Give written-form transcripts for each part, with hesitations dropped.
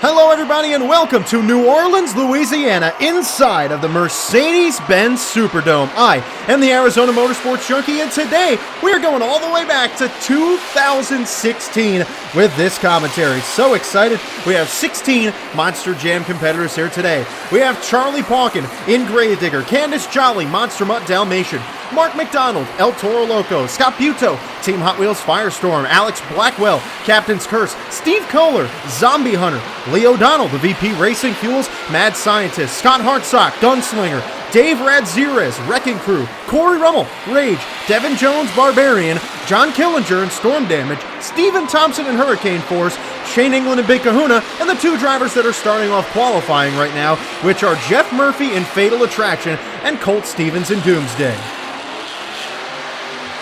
Hello everybody and welcome to New Orleans, Louisiana, inside of the Mercedes-Benz Superdome. I am the Arizona Motorsports Junkie, and today we are going all the way back to 2016 with this commentary. So excited. We have 16 Monster Jam competitors here today. We have Charlie Pauken in Gravedigger, Candice Jolly, Monster Mutt Dalmatian, Mark McDonald, El Toro Loco, Scott Buto, Team Hot Wheels Firestorm, Alex Blackwell, Captain's Curse, Steve Kohler, Zombie Hunter, Lee O'Donnell, the VP Racing Fuels, Mad Scientist, Scott Hartsock, Gunslinger, Dave Radzirez, Wrecking Crew, Corey Rummel, Rage, Devin Jones, Barbarian, John Killinger and Storm Damage, Steven Thompson and Hurricane Force, Shane England and Big Kahuna, and the two drivers that are starting off qualifying right now, which are Jeff Murphy in Fatal Attraction and Colt Stevens in Doomsday.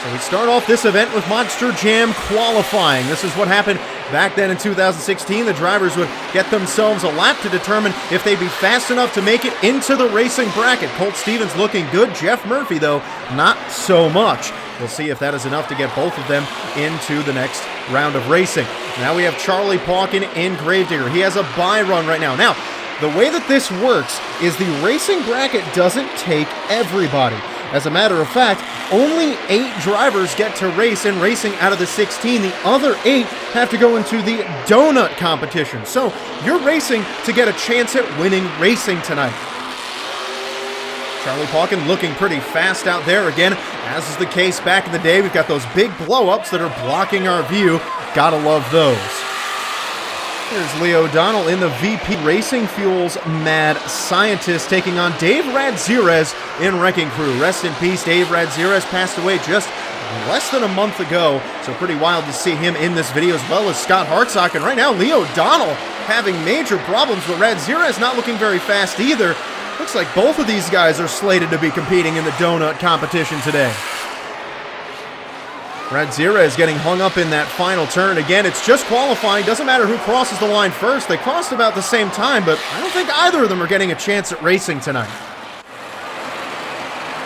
So we start off this event with Monster Jam qualifying. This is what happened back then in 2016. The drivers would get themselves a lap to determine if they'd be fast enough to make it into the racing bracket. Colt Stevens looking good. Jeff Murphy, though, not so much. We'll see if that is enough to get both of them into the next round of racing. Now we have Charlie Pauken in Gravedigger. He has a bye run right now. Now, the way that this works is the racing bracket doesn't take everybody. As a matter of fact, only 8 drivers get to race in racing out of the 16. The other 8 have to go into the donut competition. So you're racing to get a chance at winning racing tonight. Charlie Pauken looking pretty fast out there again. As is the case back in the day, we've got those big blow-ups that are blocking our view. Gotta love those. Here's Lee O'Donnell in the VP Racing Fuels Mad Scientist taking on Dave Radzirez in Wrecking Crew. Rest in peace, Dave Radzirez passed away just less than a month ago, so pretty wild to see him in this video, as well as Scott Hartsock. And right now, Lee O'Donnell having major problems, but Radzirez not looking very fast either. Looks like both of these guys are slated to be competing in the donut competition today. Radzirez getting hung up in that final turn. Again, it's just qualifying. Doesn't matter who crosses the line first. They crossed about the same time, but I don't think either of them are getting a chance at racing tonight.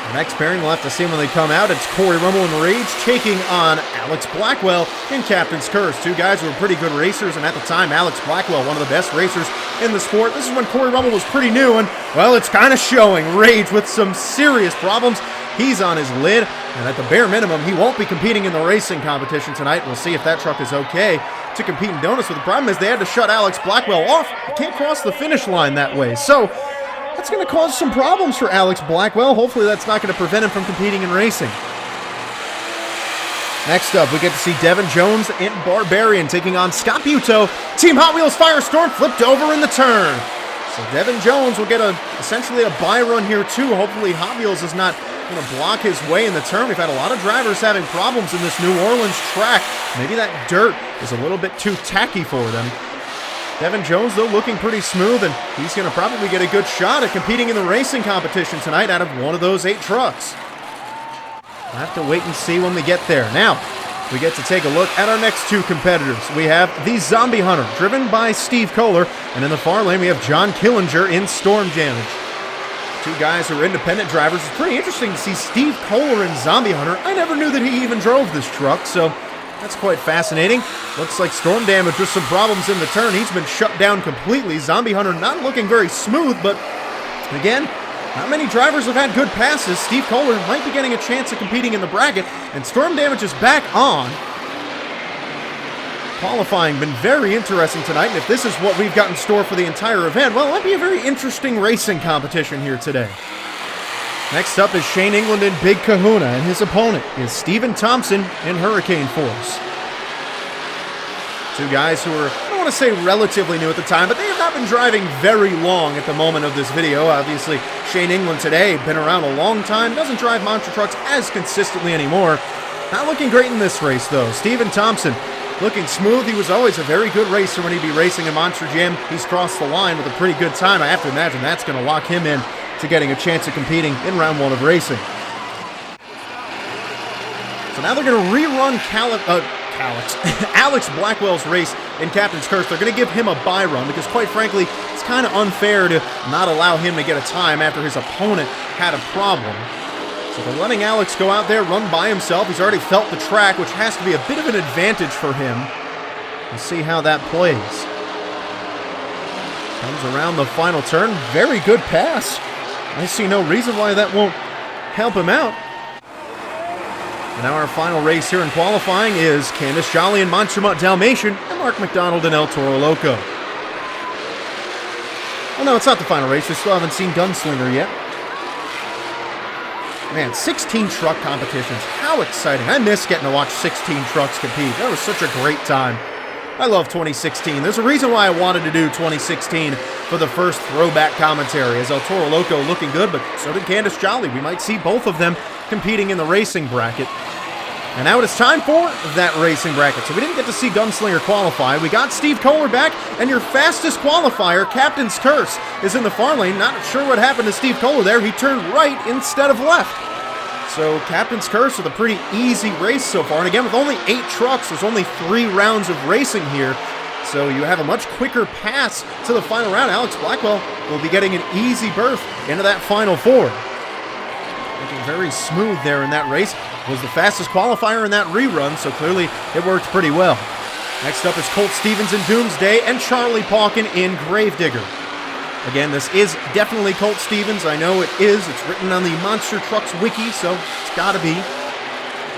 The next pairing we'll have to see when they come out. It's Corey Rummel and Rage taking on Alex Blackwell in Captain's Curse. Two guys who were pretty good racers, and at the time, Alex Blackwell, one of the best racers in the sport. This is when Corey Rummel was pretty new, and, well, it's kind of showing. Rage with some serious problems. He's on his lid, and at the bare minimum, he won't be competing in the racing competition tonight. We'll see if that truck is okay to compete in donuts. But the problem is they had to shut Alex Blackwell off. You can't cross the finish line that way. So that's going to cause some problems for Alex Blackwell. Hopefully that's not going to prevent him from competing in racing. Next up, we get to see Devin Jones in Barbarian taking on Scott Buto. Team Hot Wheels Firestorm flipped over in the turn. So Devin Jones will get essentially a bye run here too. Hopefully Hot Wheels is not going to block his way in the turn. We've had a lot of drivers having problems in this New Orleans track. Maybe that dirt is a little bit too tacky for them. Devin Jones, though, looking pretty smooth, and he's going to probably get a good shot at competing in the racing competition tonight out of one of those 8 trucks. We'll have to wait and see when we get there. Now, we get to take a look at our next 2 competitors. We have the Zombie Hunter, driven by Steve Kohler, and in the far lane, we have John Killinger in Storm Damage. 2 guys who are independent drivers. It's pretty interesting to see Steve Kohler in Zombie Hunter. I never knew that he even drove this truck, so that's quite fascinating. Looks like Storm Damage with some problems in the turn. He's been shut down completely. Zombie Hunter not looking very smooth, but again, not many drivers have had good passes. Steve Kohler might be getting a chance at competing in the bracket, and Storm Damage is back on. Qualifying been very interesting tonight, and if this is what we've got in store for the entire event, well, it might be a very interesting racing competition here today. Next up is Shane England in Big Kahuna, and his opponent is Steven Thompson in Hurricane Force. 2 guys who are, I don't want to say relatively new at the time, but they have not been driving very long at the moment of this video. Obviously, Shane England today, been around a long time, doesn't drive monster trucks as consistently anymore. Not looking great in this race, though. Steven Thompson, looking smooth. He was always a very good racer when he'd be racing in Monster Jam. He's crossed the line with a pretty good time. I have to imagine that's going to lock him in to getting a chance of competing in round 1 of racing. So now they're going to rerun Alex Blackwell's race in Captain's Curse. They're going to give him a bye run because, quite frankly, it's kind of unfair to not allow him to get a time after his opponent had a problem. So they're letting Alex go out there, run by himself. He's already felt the track, which has to be a bit of an advantage for him. We'll see how that plays. Comes around the final turn. Very good pass. I see no reason why that won't help him out. And now our final race here in qualifying is Candice Jolly and Monster Mutt Dalmatian and Mark McDonald and El Toro Loco. Oh no, it's not the final race. We still haven't seen Gunslinger yet. Man, 16 truck competitions. How exciting. I miss getting to watch 16 trucks compete. That was such a great time. I love 2016. There's a reason why I wanted to do 2016 for the first throwback commentary, as El Toro Loco looking good, but so did Candice Jolly. We might see both of them competing in the racing bracket. And now it is time for that racing bracket. So we didn't get to see Gunslinger qualify. We got Steve Kohler back, and your fastest qualifier, Captain's Curse, is in the far lane. Not sure what happened to Steve Kohler there. He turned right instead of left. So Captain's Curse with a pretty easy race so far. And again, with only 8 trucks, there's only 3 rounds of racing here. So you have a much quicker pass to the final round. Alex Blackwell will be getting an easy berth into that final 4. Looking very smooth there in that race. Was the fastest qualifier in that rerun, so clearly it worked pretty well. Next up is Colt Stevens in Doomsday and Charlie Pauken in Gravedigger. Again, this is definitely Colt Stevens. I know it is. It's written on the Monster Trucks wiki, so it's gotta be.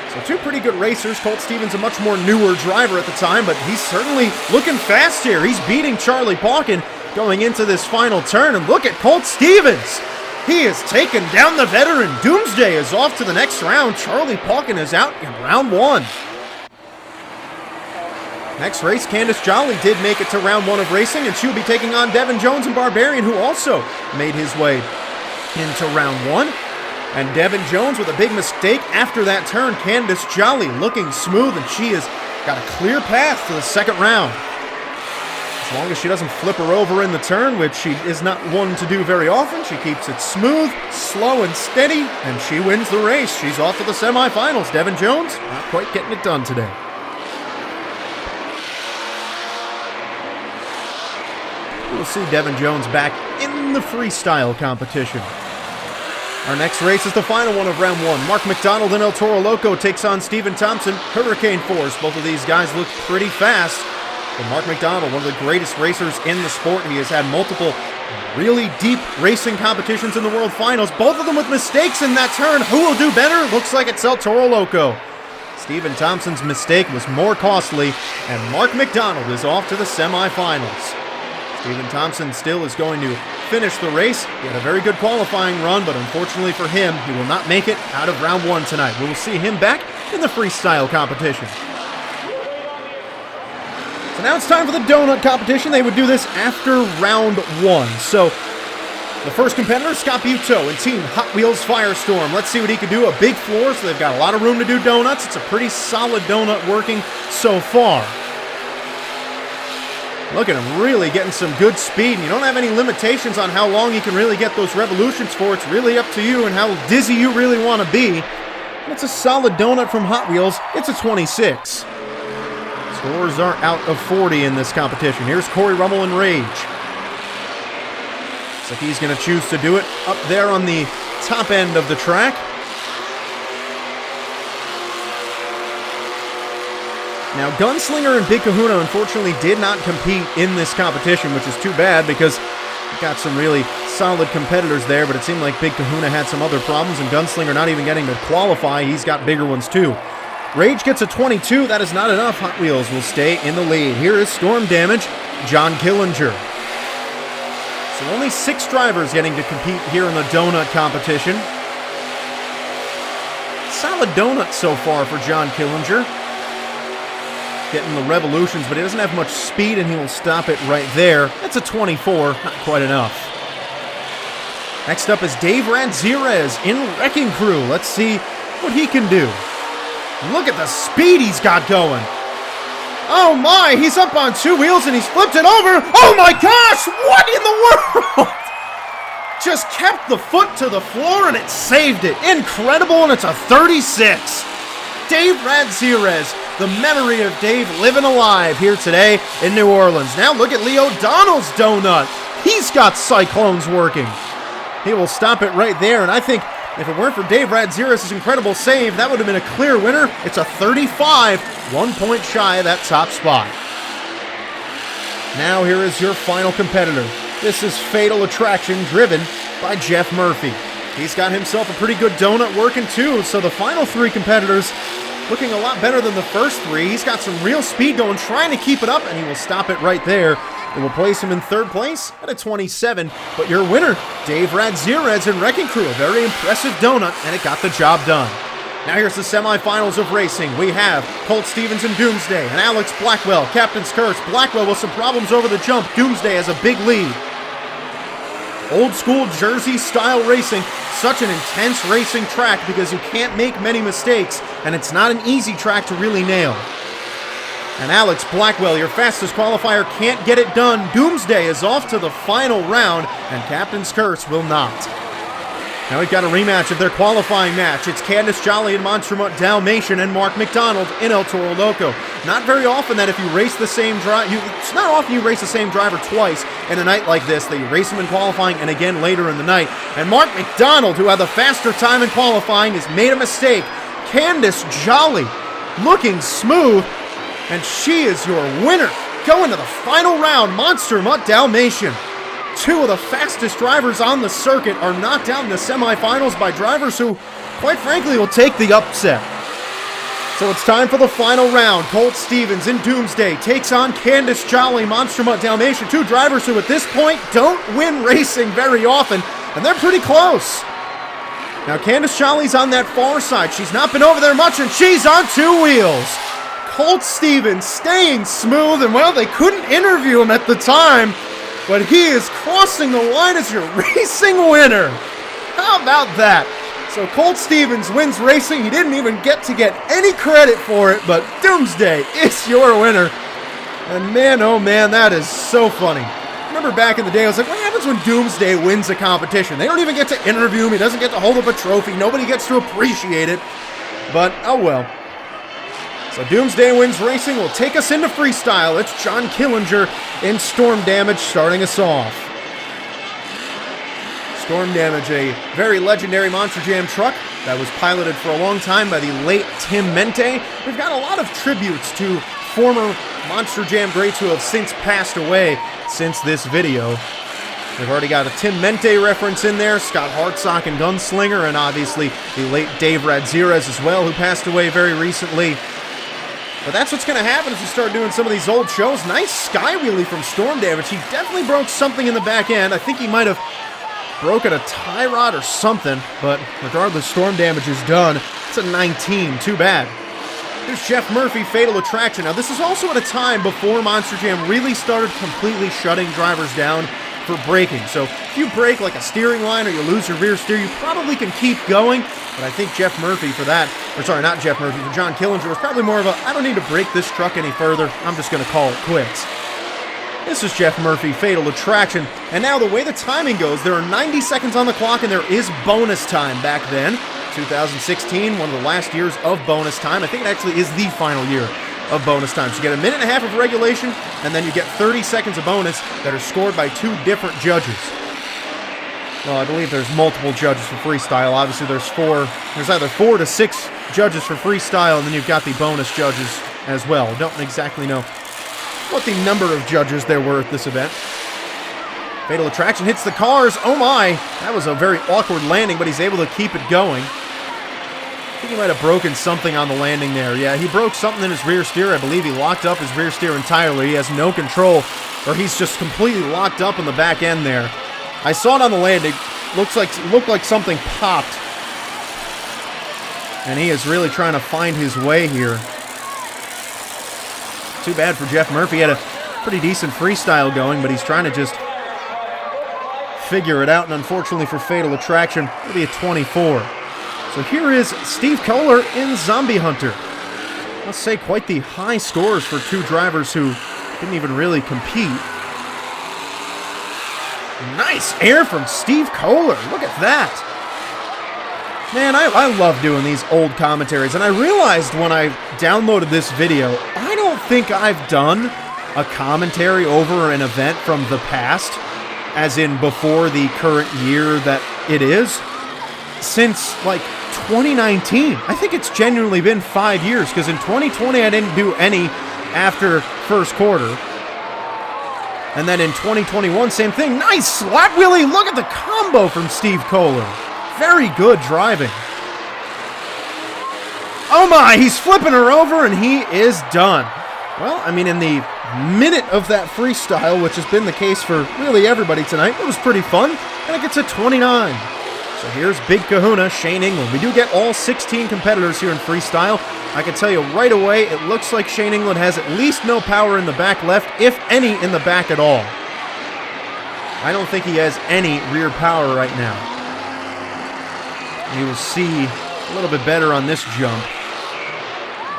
So 2 pretty good racers. Colt Stevens, a much more newer driver at the time, but he's certainly looking fast here. He's beating Charlie Pauken going into this final turn, and look at Colt Stevens. He is taken down the veteran. Doomsday is off to the next round. Charlie Pauken is out in round 1. Next race, Candice Jolly did make it to round 1 of racing, and she will be taking on Devin Jones and Barbarian, who also made his way into round 1. And Devin Jones with a big mistake after that turn. Candice Jolly looking smooth, and she has got a clear path to the second round. As long as she doesn't flip her over in the turn, which she is not one to do very often, she keeps it smooth, slow, and steady, and she wins the race. She's off to the semifinals. Devin Jones, not quite getting it done today. We'll see Devin Jones back in the freestyle competition. Our next race is the final one of round 1. Mark McDonald and El Toro Loco takes on Stephen Thompson, Hurricane Force. Both of these guys look pretty fast. But Mark McDonald, one of the greatest racers in the sport. He has had multiple really deep racing competitions in the World Finals, both of them with mistakes in that turn. Who will do better? Looks like it's El Toro Loco. Stephen Thompson's mistake was more costly, and Mark McDonald is off to the semifinals. Stephen Thompson still is going to finish the race. He had a very good qualifying run, but unfortunately for him, he will not make it out of round 1 tonight. We will see him back in the freestyle competition. So now it's time for the donut competition. They would do this after round 1. So the first competitor, Scott Buteau in Team Hot Wheels Firestorm. Let's see what he can do. A big floor, so they've got a lot of room to do donuts. It's a pretty solid donut working so far. Look at him really getting some good speed, and you don't have any limitations on how long you can really get those revolutions for. It's really up to you and how dizzy you really want to be. It's a solid donut from Hot Wheels. It's a 26. Scores are out of 40 in this competition. Here's Corey Rummel in Rage. So he's going to choose to do it up there on the top end of the track. Now, Gunslinger and Big Kahuna unfortunately did not compete in this competition, which is too bad because we got some really solid competitors there, but it seemed like Big Kahuna had some other problems, and Gunslinger not even getting to qualify. He's got bigger ones too. Rage gets a 22. That is not enough. Hot Wheels will stay in the lead. Here is Storm Damage, John Killinger. So only 6 drivers getting to compete here in the donut competition. Solid donut so far for John Killinger. Getting the revolutions, but he doesn't have much speed, and he will stop it right there. That's a 24, not quite enough. Next up is Dave Radzirez in Wrecking Crew. Let's see what he can do. Look at the speed he's got going. Oh my, he's up on 2 wheels and he's flipped it over. Oh my gosh, what in the world? Just kept the foot to the floor and it saved it. Incredible, and it's a 36. Dave Radzirez, the memory of Dave living alive here today in New Orleans. Now look at Lee O'Donnell's donut. He's got cyclones working. He will stop it right there, and I think if it weren't for Dave Radzirez's incredible save, that would have been a clear winner. It's a 35, 1 point shy of that top spot. Now here is your final competitor. This is Fatal Attraction, driven by Jeff Murphy. He's got himself a pretty good donut working too, so the final three competitors looking a lot better than the first three. He's got some real speed going, trying to keep it up, and he will stop it right there. It will place him in third place at a 27, but your winner, Dave Radzirez and Wrecking Crew, a very impressive donut, and it got the job done. Now here's the semifinals of racing. We have Colt Stevens and Doomsday, and Alex Blackwell, Captain's Curse. Blackwell with some problems over the jump. Doomsday has a big lead. Old school Jersey style racing, such an intense racing track because you can't make many mistakes, and it's not an easy track to really nail. And Alex Blackwell, your fastest qualifier, can't get it done. Doomsday is off to the final round, and Captain's Curse will not. Now we've got a rematch of their qualifying match. It's Candice Jolly and Monster Mutt Dalmatian and Mark McDonald in El Toro Loco. Not very often that if you race the same driver, it's not often you race the same driver twice in a night like this, that you race him in qualifying and again later in the night. And Mark McDonald, who had the faster time in qualifying, has made a mistake. Candice Jolly looking smooth, and she is your winner. Going to the final round, Monster Mutt Dalmatian. Two of the fastest drivers on the circuit are knocked out in the semifinals by drivers who, quite frankly, will take the upset. So it's time for the final round. Colt Stevens in Doomsday takes on Candice Jolly, Monster Mutt Dalmatian. Two drivers who at this point don't win racing very often, and they're pretty close. Now Candice Jolly's on that far side. She's not been over there much, and she's on two wheels. Colt Stevens staying smooth, and well, they couldn't interview him at the time, but he is crossing the line as your racing winner. How about that? So Colt Stevens wins racing. He didn't even get any credit for it, but Doomsday is your winner. And man, oh man, that is so funny. Remember back in the day, I was like, what happens when Doomsday wins a competition? They don't even get to interview him. He doesn't get to hold up a trophy. Nobody gets to appreciate it. But, oh well. So Doomsday wins racing. Will take us into freestyle. It's John Killinger in Storm Damage starting us off. Storm Damage, a very legendary Monster Jam truck that was piloted for a long time by the late Tim Mente. We've got a lot of tributes to former Monster Jam greats who have since passed away since this video. We've already got a Tim Mente reference in there, Scott Hartsock and Gunslinger, and obviously the late Dave Radzirez as well, who passed away very recently. But that's what's going to happen as we start doing some of these old shows. Nice sky wheelie from Storm Damage. He definitely broke something in the back end. I think he might have broken a tie rod or something, but regardless, Storm Damage is done. It's a 19, too bad. Here's Jeff Murphy, Fatal Attraction. Now, this is also at a time before Monster Jam really started completely shutting drivers down for braking. So if you brake like a steering line or you lose your rear steer, you probably can keep going. But I think Jeff Murphy for that, or sorry, not Jeff Murphy, for John Killinger was probably more of a, I don't need to brake this truck any further. I'm just going to call it quits. This is Jeff Murphy, Fatal Attraction. And now the way the timing goes, there are 90 seconds on the clock and there is bonus time back then. 2016, one of the last years of bonus time. I think it actually is the final year of bonus time. So you get a minute and a half of regulation, and then you get 30 seconds of bonus that are scored by two different judges. Well, I believe there's multiple judges for freestyle. Obviously, there's either 4 to 6 judges for freestyle, and then you've got the bonus judges as well. Don't exactly know what the number of judges there were at this event. Fatal Attraction hits the cars. Oh my, that was a very awkward landing, but he's able to keep it going. I think he might have broken something on the landing there. Yeah, he broke something in his rear steer. I believe he locked up his rear steer entirely. He has no control, or he's just completely locked up in the back end there. I saw it on the landing. Looked like something popped. And he is really trying to find his way here. Too bad for Jeff Murphy. He had a pretty decent freestyle going, but he's trying to just figure it out. And unfortunately for Fatal Attraction, it'll be a 24. So here is Steve Kohler in Zombie Hunter. Let's say quite the high scores for two drivers who didn't even really compete. Nice air from Steve Kohler. Look at that. Man, I love doing these old commentaries, and I realized when I downloaded this video, I don't think I've done a commentary over an event from the past, as in before the current year that it is, since like 2019. I think it's genuinely been 5 years, because in 2020 I didn't do any after first quarter. And then in 2021, same thing. Nice slap wheelie. Look at the combo from Steve Kohler. Very good driving. Oh my, he's flipping her over and he is done. Well, I mean, in the minute of that freestyle, which has been the case for really everybody tonight, it was pretty fun, and it gets a 29. So here's Big Kahuna, Shane England. We do get all 16 competitors here in freestyle. I can tell you right away, it looks like Shane England has at least no power in the back left, if any in the back at all. I don't think he has any rear power right now. You will see a little bit better on this jump.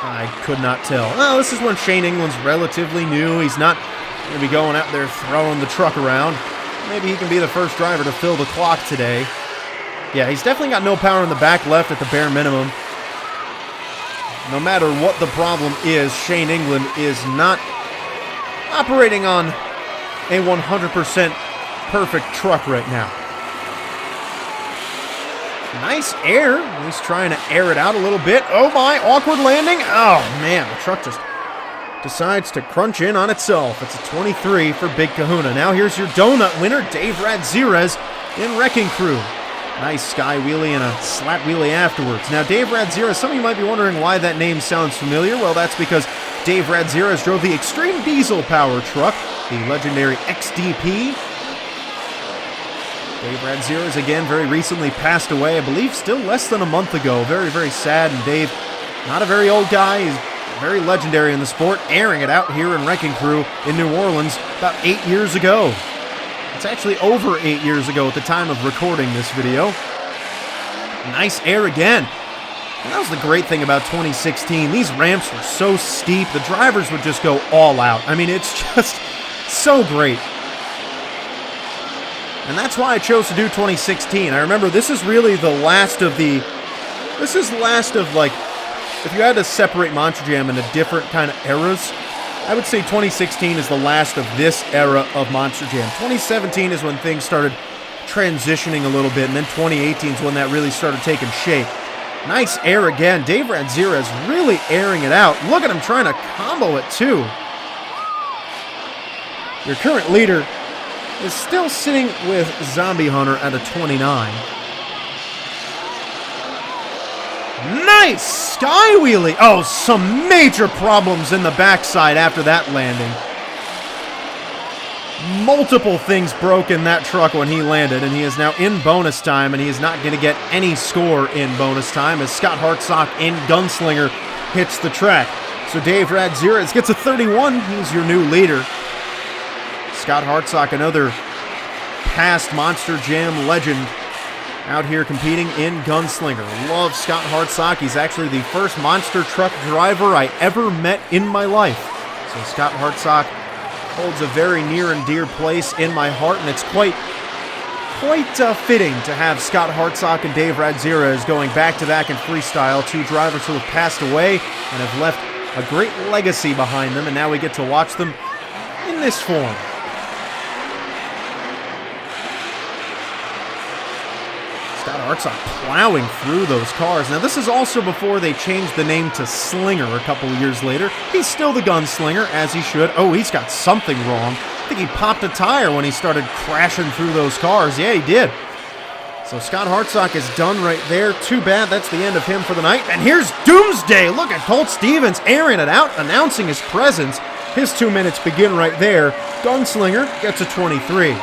I could not tell. Well, this is when Shane England's relatively new. He's not going to be going out there throwing the truck around. Maybe he can be the first driver to fill the clock today. Yeah, he's definitely got no power in the back left at the bare minimum. No matter what the problem is, Shane England is not operating on a 100% perfect truck right now. Nice air. He's trying to air it out a little bit. Oh my, awkward landing. Oh man, the truck just decides to crunch in on itself. It's a 23 for Big Kahuna. Now here's your donut winner, Dave Radzirez in Wrecking Crew. Nice sky wheelie and a slap wheelie afterwards. Now Dave Radzirez, some of you might be wondering why that name sounds familiar. Well, that's because Dave Radzirez drove the Extreme Diesel Power truck, the legendary XDP. Dave Radzirez, again, very recently passed away, I believe still less than a month ago. Very, very sad, and Dave, not a very old guy, he's very legendary in the sport, airing it out here in Wrecking Crew in New Orleans about 8 years ago. It's actually over 8 years ago at the time of recording this video. Nice air again. And that was the great thing about 2016. These ramps were so steep, the drivers would just go all out. I mean, it's just so great. And that's why I chose to do 2016. I remember this is really the last of the... This is last of, like, if you had to separate Monster Jam into different kind of eras, I would say 2016 is the last of this era of Monster Jam. 2017 is when things started transitioning a little bit, and then 2018 is when that really started taking shape. Nice air again. Dave Radzirez really airing it out. Look at him trying to combo it, too. Your current leader is still sitting with Zombie Hunter at a 29. Nice sky wheelie. Oh, some major problems in the backside after that landing. Multiple things broke in that truck when he landed, and he is now in bonus time, and he is not going to get any score in bonus time as Scott Hartsock in Gunslinger hits the track. So Dave Radzirez gets a 31. He's your new leader. Scott Hartsock, another past Monster Jam legend, out here competing in Gunslinger. Love Scott Hartsock. He's actually the first monster truck driver I ever met in my life. So Scott Hartsock holds a very near and dear place in my heart, and it's quite fitting to have Scott Hartsock and Dave Radzirez going back-to-back in freestyle, two drivers who have passed away and have left a great legacy behind them, and now we get to watch them in this form. Scott Hartsock plowing through those cars. Now, this is also before they changed the name to Slinger a couple years later. He's still the Gunslinger, as he should. Oh, he's got something wrong. I think he popped a tire when he started crashing through those cars. Yeah, he did. So Scott Hartsock is done right there. Too bad that's the end of him for the night. And here's Doomsday. Look at Colt Stevens airing it out, announcing his presence. His 2 minutes begin right there. Gunslinger gets a 23.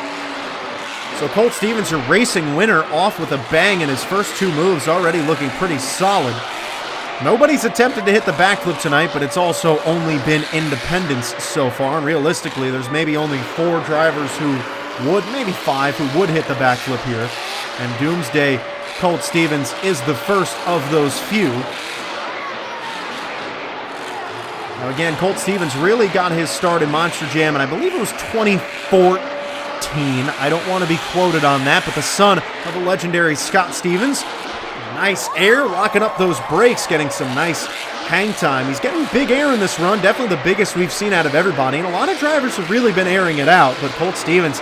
So Colt Stevens, your racing winner, off with a bang in his first two moves, already looking pretty solid. Nobody's attempted to hit the backflip tonight, but it's also only been independents so far. And realistically, there's maybe only 4 drivers who would, maybe 5, who would hit the backflip here. And Doomsday, Colt Stevens, is the first of those few. Now again, Colt Stevens really got his start in Monster Jam, and I believe it was 2014. I don't want to be quoted on that, but the son of the legendary Scott Stevens. Nice air, locking up those brakes, getting some nice hang time. He's getting big air in this run, definitely the biggest we've seen out of everybody, and a lot of drivers have really been airing it out, but Colt Stevens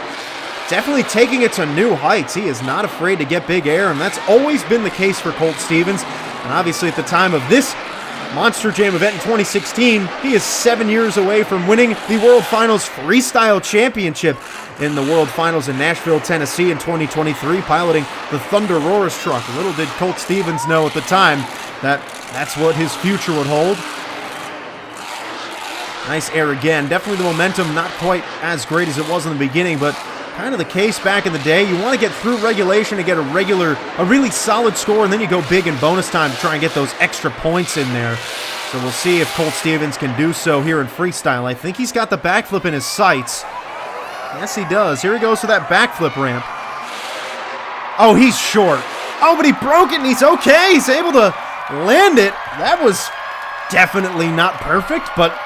definitely taking it to new heights. He is not afraid to get big air, and that's always been the case for Colt Stevens. And obviously at the time of this Monster Jam event in 2016, he is 7 years away from winning the World Finals Freestyle Championship in the World Finals in Nashville, Tennessee in 2023, piloting the Thunder Roars truck. Little did Colt Stevens know at the time that that's what his future would hold. Nice air again. Definitely the momentum not quite as great as it was in the beginning, but kind of the case back in the day. You want to get through regulation to get a really solid score, and then you go big in bonus time to try and get those extra points in there. So we'll see if Colt Stevens can do so here in freestyle. I think he's got the backflip in his sights. Yes, he does. Here he goes to that backflip ramp. Oh, he's short. Oh, but he broke it, and he's okay. He's able to land it. That was definitely not perfect, but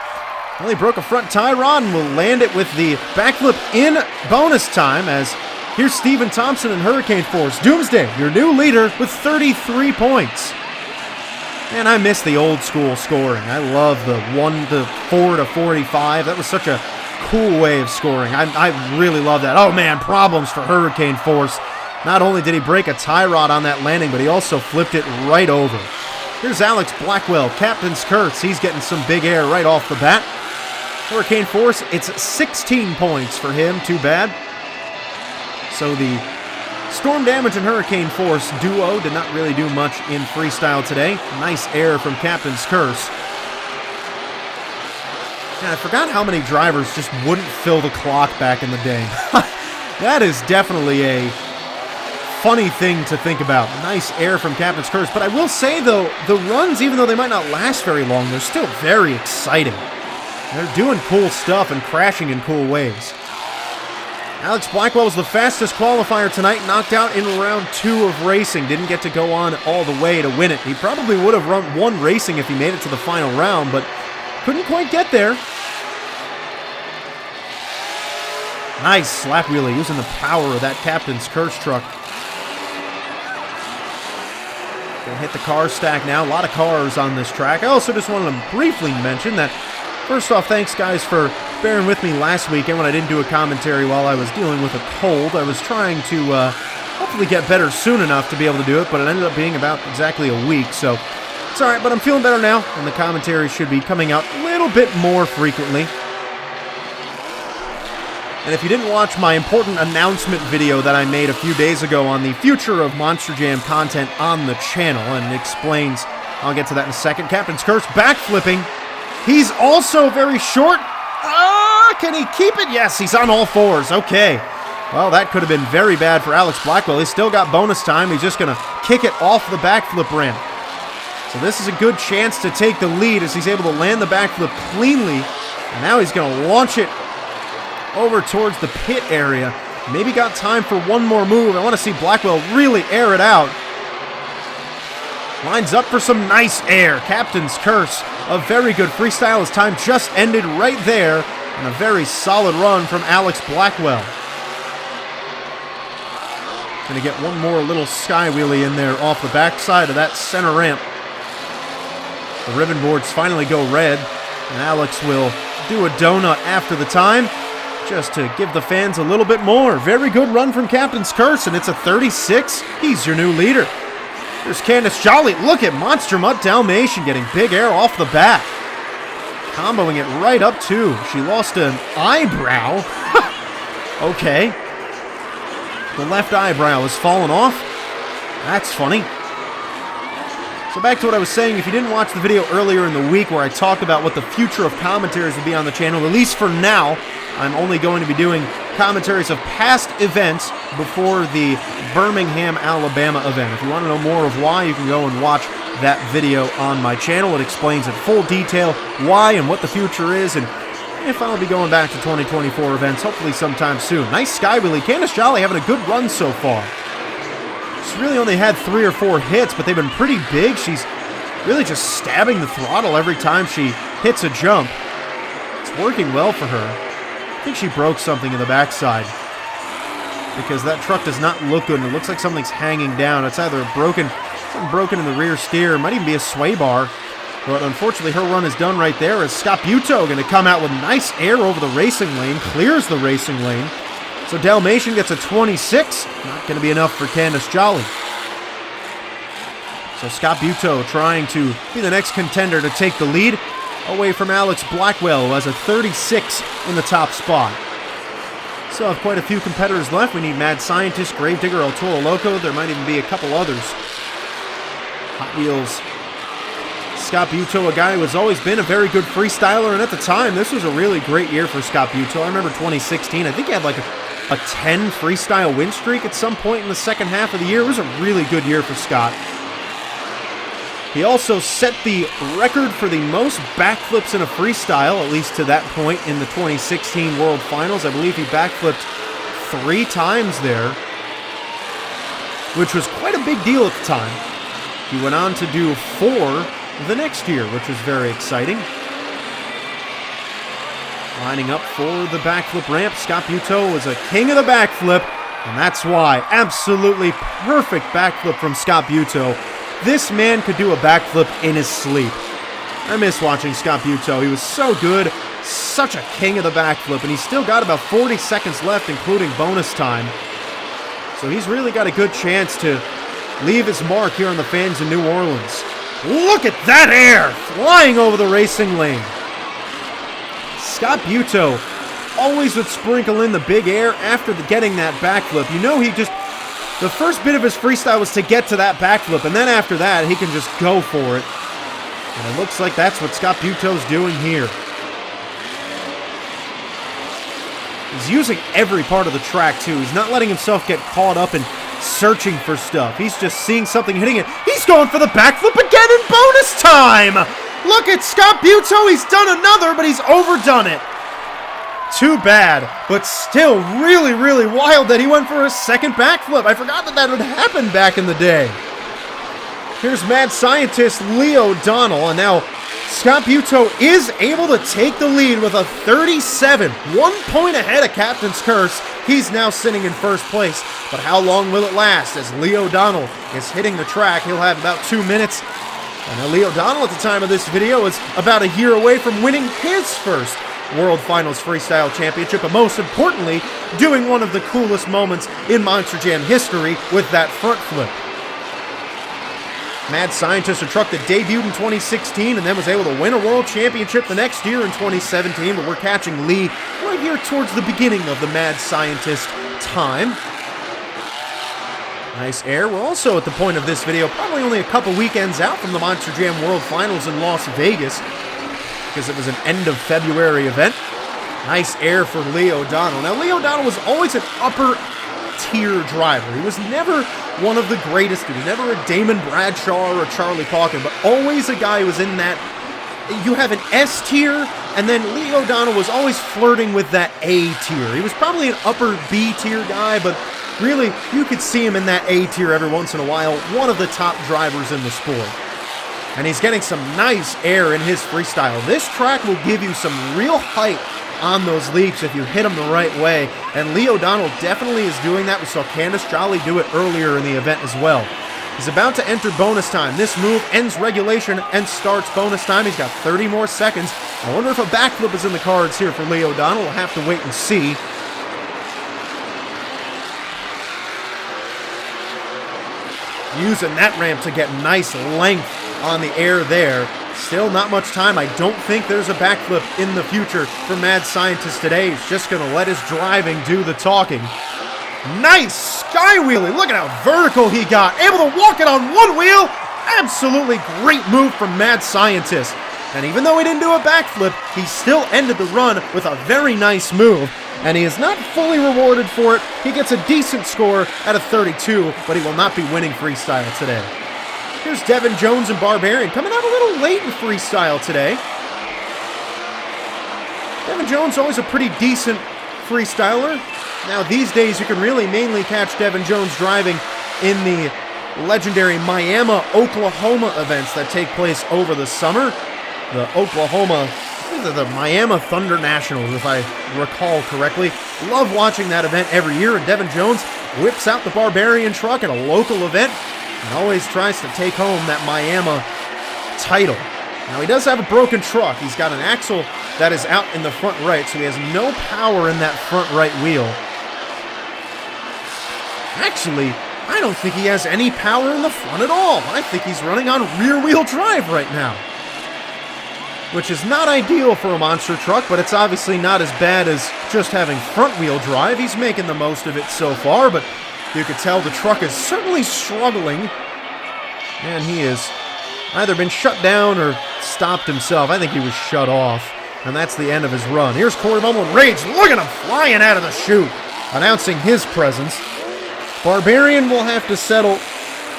well, he broke a front tie rod and will land it with the backflip in bonus time, as here's Stephen Thompson and Hurricane Force. Doomsday, your new leader with 33 points. Man, I miss the old school scoring. I love the 1 to 4 to 45. That was such a cool way of scoring. I really love that. Oh man, problems for Hurricane Force. Not only did he break a tie rod on that landing, but he also flipped it right over. Here's Alex Blackwell, Captain's Curse. He's getting some big air right off the bat. Hurricane Force, it's 16 points for him. Too bad. So the Storm Damage and Hurricane Force duo did not really do much in freestyle today. Nice air from Captain's Curse. Yeah, I forgot how many drivers just wouldn't fill the clock back in the day. That is definitely a funny thing to think about. Nice air from Captain's Curse. But I will say, though, the runs, even though they might not last very long, they're still very exciting. They're doing cool stuff and crashing in cool ways. Alex Blackwell was the fastest qualifier tonight, knocked out in round 2 of racing. Didn't get to go on all the way to win it. He probably would have won racing if he made it to the final round, but couldn't quite get there. Nice slap wheelie using the power of that Captain's Curse truck. Gonna hit the car stack now. A lot of cars on this track. I also just wanted to briefly mention that, first off, thanks guys for bearing with me last weekend when I didn't do a commentary while I was dealing with a cold. I was trying to hopefully get better soon enough to be able to do it, but it ended up being about exactly a week, so it's alright, but I'm feeling better now, and the commentary should be coming out a little bit more frequently. And if you didn't watch my important announcement video that I made a few days ago on the future of Monster Jam content on the channel, and explains, I'll get to that in a second. Captain's Curse backflipping. He's also very short. Can he keep it? Yes, he's on all fours. Okay. Well, that could have been very bad for Alex Blackwell. He's still got bonus time. He's just going to kick it off the backflip ramp. So this is a good chance to take the lead as he's able to land the backflip cleanly. And now he's going to launch it over towards the pit area. Maybe got time for one more move. I want to see Blackwell really air it out. Lines up for some nice air. Captain's Curse. A very good freestyle. His time just ended right there. And a very solid run from Alex Blackwell. Going to get one more little sky wheelie in there off the backside of that center ramp. The ribbon boards finally go red. And Alex will do a donut after the time, just to give the fans a little bit more. Very good run from Captain's Curse, and it's a 36. He's your new leader. There's Candice Jolly. Look at Monster Mutt Dalmatian getting big air off the bat. Comboing it right up, too. She lost an eyebrow. Okay. The left eyebrow has fallen off. That's funny. So back to what I was saying, if you didn't watch the video earlier in the week where I talked about what the future of commentaries would be on the channel, at least for now, I'm only going to be doing commentaries of past events before the Birmingham, Alabama event. If you want to know more of why, you can go and watch that video on my channel. It explains in full detail why and what the future is, and if I'll be going back to 2024 events, hopefully sometime soon. Nice sky wheelie. Candice Jolly having a good run so far. She's really only had 3 or 4 hits, but they've been pretty big. She's really just stabbing the throttle every time she hits a jump. It's working well for her. I think she broke something in the backside, because that truck does not look good, and it looks like something's hanging down. It's either something broken in the rear steer, it might even be a sway bar. But unfortunately, her run is done right there, as Scott Buteau going to come out with nice air over the racing lane, clears the racing lane. So Dalmatian gets a 26. Not going to be enough for Candice Jolly. So Scott Buteau trying to be the next contender to take the lead away from Alex Blackwell, who has a 36 in the top spot. Still have quite a few competitors left. We need Mad Scientist, Gravedigger, El Toro Loco. There might even be a couple others. Hot Wheels. Scott Buteau, a guy who has always been a very good freestyler, and at the time, this was a really great year for Scott Buteau. I remember 2016. I think he had like a 10 freestyle win streak at some point in the second half of the year. It was a really good year for Scott. He also set the record for the most backflips in a freestyle, at least to that point in the 2016 World Finals. I believe he backflipped 3 times there, which was quite a big deal at the time. He went on to do 4 the next year, which was very exciting. Lining up for the backflip ramp, Scott Buteau was a king of the backflip, and that's why. Absolutely perfect backflip from Scott Buteau. This man could do a backflip in his sleep. I miss watching Scott Buteau. He was so good, such a king of the backflip, and he's still got about 40 seconds left, including bonus time. So he's really got a good chance to leave his mark here on the fans in New Orleans. Look at that air flying over the racing lane. Scott Buteau always would sprinkle in the big air after getting that backflip. You know, the first bit of his freestyle was to get to that backflip, and then after that, he can just go for it. And it looks like that's what Scott Buteau's doing here. He's using every part of the track, too. He's not letting himself get caught up in searching for stuff. He's just seeing something, hitting it. He's going for the backflip again in bonus time! Look at Scott Buteau. He's done another, but he's overdone it. Too bad, but still really, really wild that he went for a second backflip. I forgot that would happen back in the day. Here's Mad Scientist Leo Donnell, and now Scott Buteau is able to take the lead with a 37, 1 point ahead of Captain's Curse. He's now sitting in first place, but how long will it last as Leo Donnell is hitting the track? He'll have about 2 minutes. And Leo Donnell at the time of this video is about a year away from winning his first World Finals Freestyle Championship, but most importantly, doing one of the coolest moments in Monster Jam history with that front flip. Mad Scientist, a truck that debuted in 2016 and then was able to win a World Championship the next year in 2017, but we're catching Lee right here towards the beginning of the Mad Scientist time. Nice air. We're also at the point of this video, probably only a couple weekends out from the Monster Jam World Finals in Las Vegas, because it was an end of February event. Nice air for Leo Donnell. Now, Leo Donnell was always an upper tier driver. He was never one of the greatest. He was never a Damon Bradshaw or a Charlie Pauken, but always a guy who was in that. You have an S tier, and then Leo Donnell was always flirting with that A tier. He was probably an upper B tier guy, but really, you could see him in that A tier every once in a while. One of the top drivers in the sport. And he's getting some nice air in his freestyle. This track will give you some real height on those leaps if you hit them the right way. And Leo Donnell definitely is doing that. We saw Candice Jolly do it earlier in the event as well. He's about to enter bonus time. This move ends regulation and starts bonus time. He's got 30 more seconds. I wonder if a backflip is in the cards here for Leo Donnell. We'll have to wait and see. Using that ramp to get nice length on the air there. Still not much time. I don't think there's a backflip in the future for Mad Scientist today. He's just going to let his driving do the talking. Nice sky wheelie. Look at how vertical he got. Able to walk it on one wheel. Absolutely great move from Mad Scientist. And even though he didn't do a backflip, he still ended the run with a very nice move. And he is not fully rewarded for it. He gets a decent score at a 32, but he will not be winning freestyle today. Here's Devin Jones and Barbarian coming out a little late in freestyle today. Devin Jones always a pretty decent freestyler. Now these days you can really mainly catch Devin Jones driving in the legendary Miami, Oklahoma events that take place over the summer. The Miami Thunder Nationals, if I recall correctly. Love watching that event every year, and Devin Jones whips out the Barbarian truck at a local event and always tries to take home that Miami title. Now, he does have a broken truck. He's got an axle that is out in the front right, so he has no power in that front right wheel. Actually, I don't think he has any power in the front at all. I think he's running on rear-wheel drive right now, which is not ideal for a monster truck, but it's obviously not as bad as just having front-wheel drive. He's making the most of it so far, but you could tell the truck is certainly struggling, and he has either been shut down or stopped himself. I think he was shut off, and that's the end of his run. Here's Corey Rummel in rage. Look at him flying out of the chute, announcing his presence. Barbarian will have to settle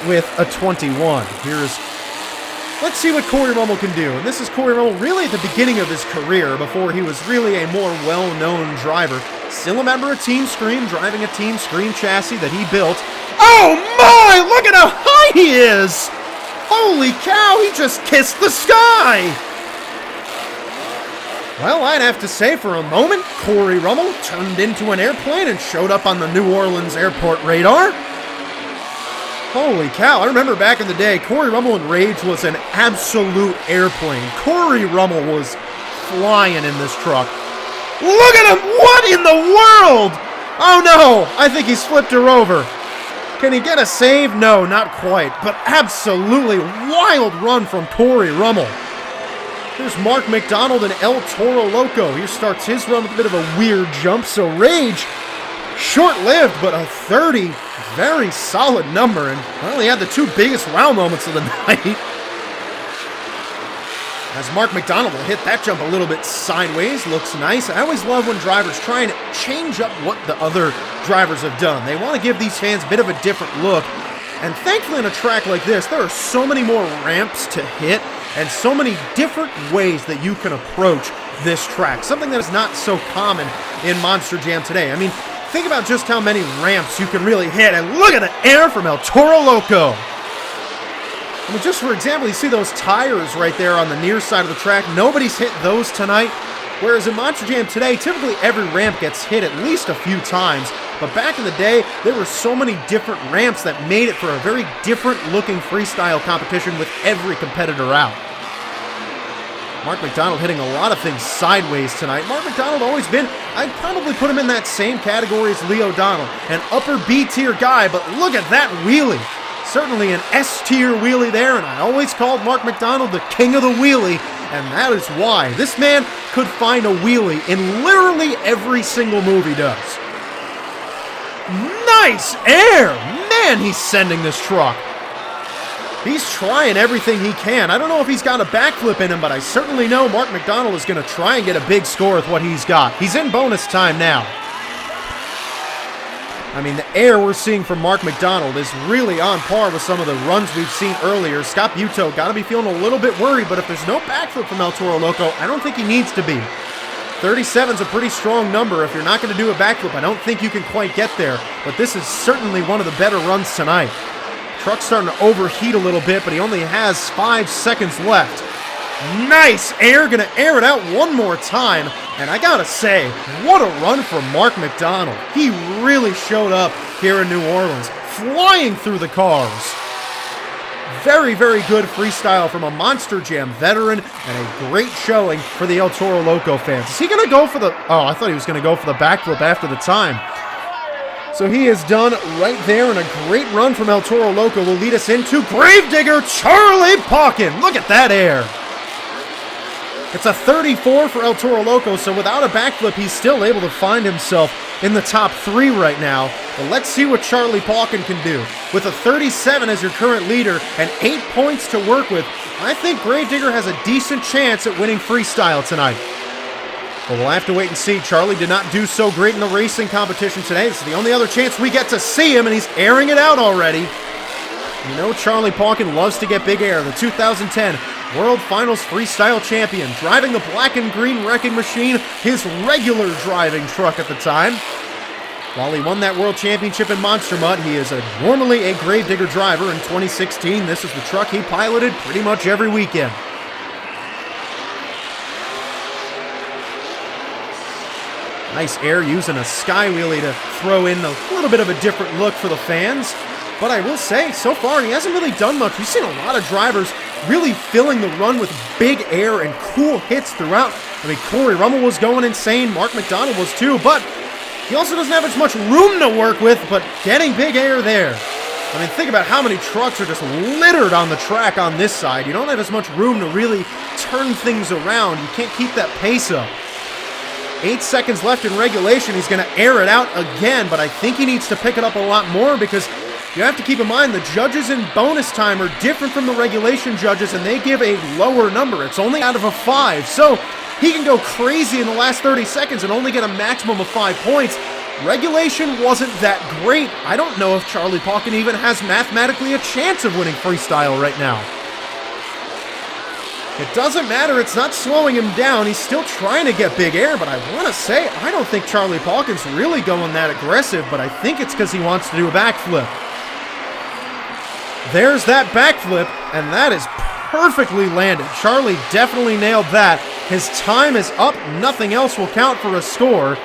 with a 21. Let's see what Corey Rummel can do. And this is Corey Rummel really at the beginning of his career, before he was really a more well-known driver. Still a member of Team Scream, driving a Team Scream chassis that he built. Oh my! Look at how high he is! Holy cow, he just kissed the sky! Well, I'd have to say for a moment, Corey Rummel turned into an airplane and showed up on the New Orleans airport radar. Holy cow, I remember back in the day, Corey Rummel in Rage was an absolute airplane. Corey Rummel was flying in this truck. Look at him! What in the world? Oh no, I think he's flipped her over. Can he get a save? No, not quite, but absolutely wild run from Corey Rummel. Here's Mark McDonald and El Toro Loco. Here starts his run with a bit of a weird jump, so Rage, short-lived, but a 30, very solid number, and well, he had the two biggest wow moments of the night. As Mark McDonald will hit that jump a little bit sideways, looks nice. I always love when drivers try and change up what the other drivers have done. They want to give these fans a bit of a different look, and thankfully on a track like this, there are so many more ramps to hit, and so many different ways that you can approach this track. Something that is not so common in Monster Jam today. I mean, think about just how many ramps you can really hit, and look at the air from El Toro Loco. I mean, just for example, you see those tires right there on the near side of the track. Nobody's hit those tonight. Whereas in Monster Jam today, typically every ramp gets hit at least a few times. But back in the day, there were so many different ramps that made it for a very different looking freestyle competition with every competitor out. Mark McDonald hitting a lot of things sideways tonight. Mark McDonald always been, I'd probably put him in that same category as Lee O'Donnell. An upper B-tier guy, but look at that wheelie. Certainly an S-tier wheelie there, and I always called Mark McDonald the king of the wheelie, and that is why. This man could find a wheelie in literally every single move he does. Nice air! Man, he's sending this truck. He's trying everything he can. I don't know if he's got a backflip in him, but I certainly know Mark McDonald is going to try and get a big score with what he's got. He's in bonus time now. I mean, the air we're seeing from Mark McDonald is really on par with some of the runs we've seen earlier. Scott Buteau got to be feeling a little bit worried, but if there's no backflip from El Toro Loco, I don't think he needs to be. 37's a pretty strong number. If you're not going to do a backflip, I don't think you can quite get there, but this is certainly one of the better runs tonight. Truck's starting to overheat a little bit, but he only has 5 seconds left. Nice air, gonna air it out one more time, and I gotta say, what a run from Mark McDonald. He really showed up here in New Orleans, flying through the cars. Very, very good freestyle from a Monster Jam veteran, and a great showing for the El Toro Loco fans. Is he gonna go for the, oh, I thought he was gonna go for the backflip after the time. So he is done right there, and a great run from El Toro Loco will lead us into Gravedigger Charlie Pauken. Look at that air. It's a 34 for El Toro Loco, so without a backflip, he's still able to find himself in the top 3 right now. But let's see what Charlie Pauken can do. With a 37 as your current leader and 8 points to work with, I think Gravedigger has a decent chance at winning freestyle tonight. But we'll have to wait and see. Charlie did not do so great in the racing competition today. This is the only other chance we get to see him, and he's airing it out already. You know Charlie Pauken loves to get big air. The 2010 World Finals Freestyle Champion, driving the black and green wrecking machine, his regular driving truck at the time. While he won that World Championship in Monster Mutt, he is normally a Gravedigger driver. In 2016, this is the truck he piloted pretty much every weekend. Nice air, using a sky wheelie to throw in a little bit of a different look for the fans. But I will say, so far, he hasn't really done much. We've seen a lot of drivers really filling the run with big air and cool hits throughout. I mean, Corey Rummel was going insane. Mark McDonald was too, but he also doesn't have as much room to work with, but getting big air there. I mean, think about how many trucks are just littered on the track on this side. You don't have as much room to really turn things around. You can't keep that pace up. 8 seconds left in regulation. He's going to air it out again, but I think he needs to pick it up a lot more because you have to keep in mind the judges in bonus time are different from the regulation judges, and they give a lower number. It's only out of a 5, so he can go crazy in the last 30 seconds and only get a maximum of 5 points. Regulation wasn't that great. I don't know if Charlie Pauken even has mathematically a chance of winning freestyle right now. It doesn't matter, it's not slowing him down. He's still trying to get big air, but I want to say, I don't think Charlie Pauken's really going that aggressive, but I think it's because he wants to do a backflip. There's that backflip, and that is perfectly landed. Charlie definitely nailed that. His time is up. Nothing else will count for a score.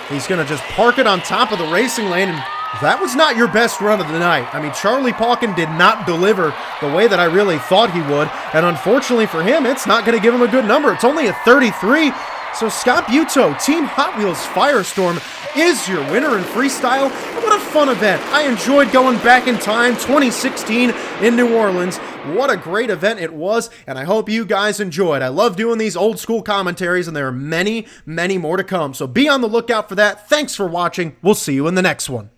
He's going to just park it on top of the racing lane, and that was not your best run of the night. I mean, Charlie Pauken did not deliver the way that I really thought he would, and unfortunately for him, it's not going to give him a good number. It's only a 33, so Scott Buetow, Team Hot Wheels Firestorm, is your winner in freestyle. And what a fun event. I enjoyed going back in time, 2016 in New Orleans. What a great event it was, and I hope you guys enjoyed. I love doing these old school commentaries, and there are many, many more to come, so be on the lookout for that. Thanks for watching. We'll see you in the next one.